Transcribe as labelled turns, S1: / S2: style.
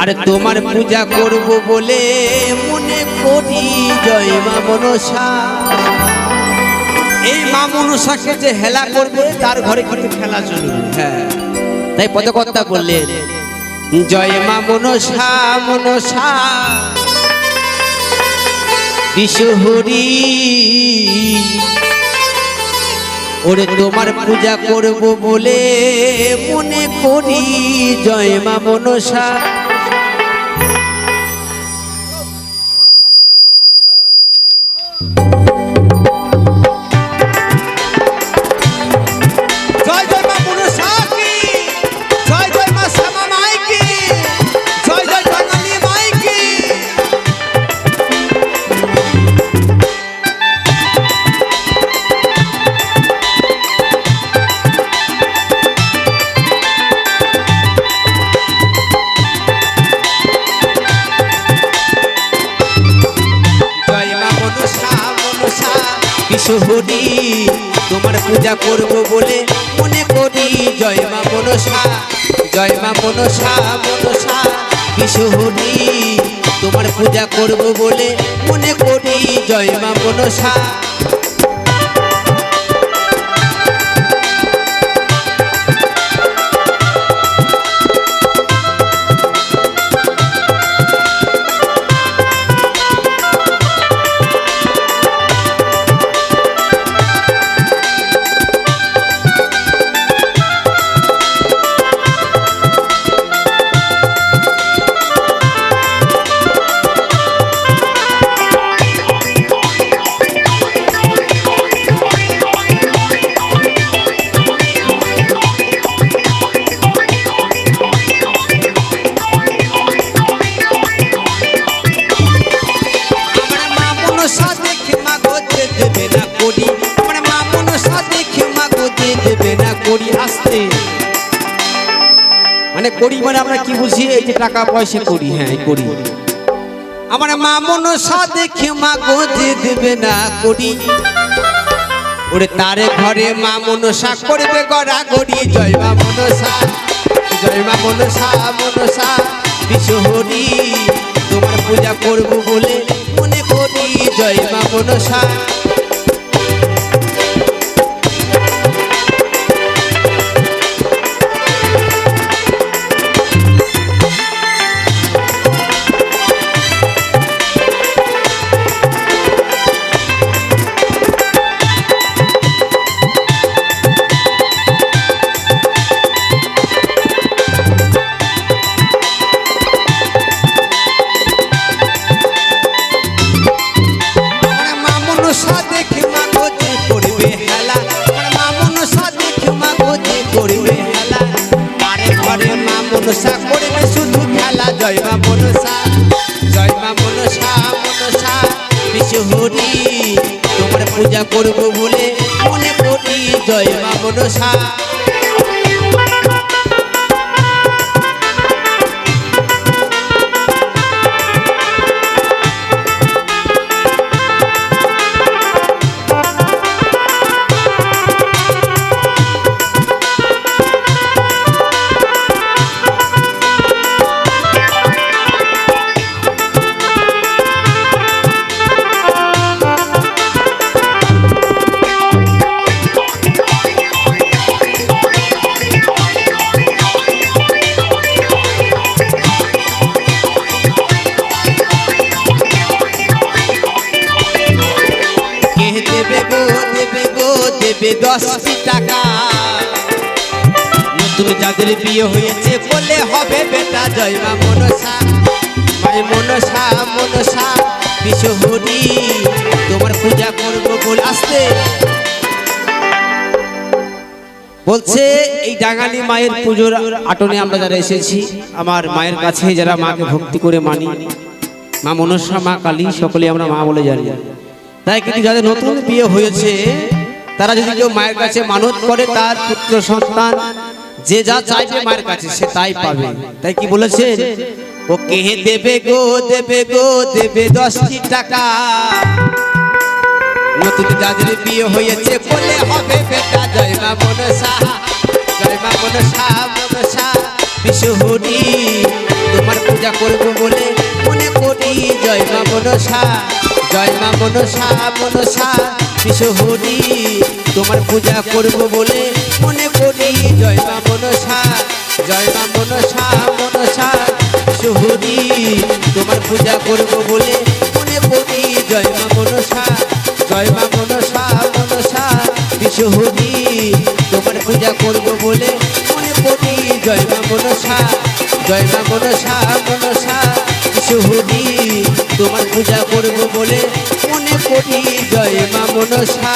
S1: আরে তোমার পূজা করব বলে মনে করি জয় মা মনসা। এই মা মনসাকে যে হেলা করবে তার ঘরে কিন্তু খেলা চলবে। হ্যাঁ, তাই পদকর্তা বললেন জয় মা মনসা মনসা বিশ্বহরি। ওরে তোমার পূজা করব বলে মনে করি জয় মা মনসা। বিশ্বহরি তোমার পূজা করব বলে মনে করি জয় মা মনসা। জয় মা মনসা মনসা বিশ্বহরি তোমার পূজা করব বলে মনে করি জয় মা মনসা। মানে করি মানে আমরা কি বুঝি? এই যে টাকা পয়সা করি। হ্যাঁ করি। আমার মা মনসা দেখে মা গো যে দেবে না করি। ওরে তারে ঘরে মা মনসা করবে গড়া গড়ি। জয় মা মনসা জয় মা মনসা মনসা বিশ্বহরি তোমার পূজা করব বলে মনে করি জয় মা মনসা। মনসা করবে শুধু খেলা। জয় মা মনসা জয় মা মনসা মনসা বিশ্বহরি তোমার পূজা করব বলে মনে করি জয় মা মনসা। দেবে 10টি টাকা নতুন যাদের বিয়ে হয়েছে বলে হবে বেটা। জয় মা মনসা মাই মনসা মনসা বিশ্বহরি তোমার পূজা করব বলে। আসতে বলছে এই ডাঙ্গালি মায়ের পুজোর আটনে আমরা যারা এসেছি, আমার মায়ের কাছে যারা মাকে ভক্তি করে মানি, মা মনসা মা কালী সকলে আমরা মা বলে জানি। তাই কিন্তু যাদের নতুন বিয়ে হয়েছে তারা যদি কেউ মায়ের কাছে মানত করে তার পুত্র সন্তান যে যা চাইবে মায়ের কাছে সে তাই পাবে। তাই কি বলেছেন? ও কে দেবে গো দেবে গো দেবে 10টি টাকা নতুন যাদের বিয়ে হয়েছে বলে হবে বেটা। জয় মা মনসা জয় মা মনসা মনসা বিশ্বহরি তোমার তোমার পূজা করব বলে মনে করি জয় মা মনসা, জয় মা মনসা মনসা বিশ্বহরি। তোমার পূজা করব বলে মনে করি জয় মা মনসা, জয় মা মনসা মনসা বিশ্বহরি। তোমার পূজা করব বলে মনে করি জয় মা মনসা, জয় মা মনসা মনসা বিশ্বহরি। তোমার পূজা করব বলে মনে করি জয় মা মনসা, জয় মা মনসা মনসা বিশ্বহরি। তোমার পূজা করব বলে মনে করি জয় মা মনসা।